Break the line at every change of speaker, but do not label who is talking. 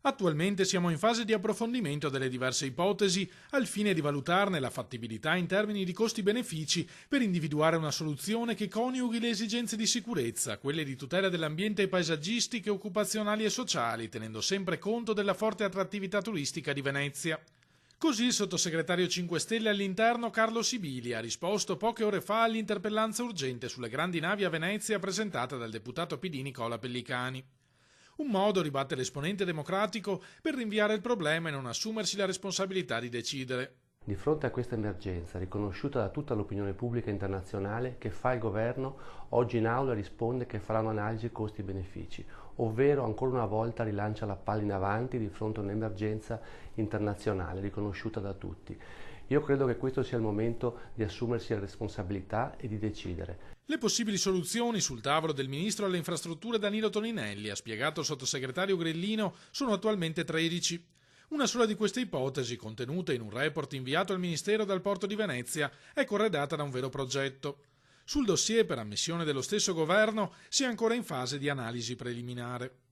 Attualmente siamo in fase di approfondimento delle diverse ipotesi al fine di valutarne la fattibilità in termini di costi-benefici per individuare una soluzione che coniughi le esigenze di sicurezza, quelle di tutela dell'ambiente paesaggistiche, occupazionali e sociali, tenendo sempre conto della forte attrattività turistica di Venezia. Così il sottosegretario 5 Stelle all'interno Carlo Sibili ha risposto poche ore fa all'interpellanza urgente sulle grandi navi a Venezia presentata dal deputato PD Nicola Pellicani. Un modo, ribatte l'esponente democratico, per rinviare il problema e non assumersi la responsabilità di decidere.
Di fronte a questa emergenza, riconosciuta da tutta l'opinione pubblica internazionale, che fa il governo? Oggi in aula risponde che farà un'analisi costi-benefici, ovvero ancora una volta rilancia la palla in avanti di fronte a un'emergenza internazionale riconosciuta da tutti. Io credo che questo sia il momento di assumersi la responsabilità e di decidere.
Le possibili soluzioni sul tavolo del ministro alle infrastrutture Danilo Toninelli, ha spiegato il sottosegretario Grellino, sono attualmente 13. Una sola di queste ipotesi, contenuta in un report inviato al Ministero dal Porto di Venezia, è corredata da un vero progetto. Sul dossier, per ammissione dello stesso governo, si è ancora in fase di analisi preliminare.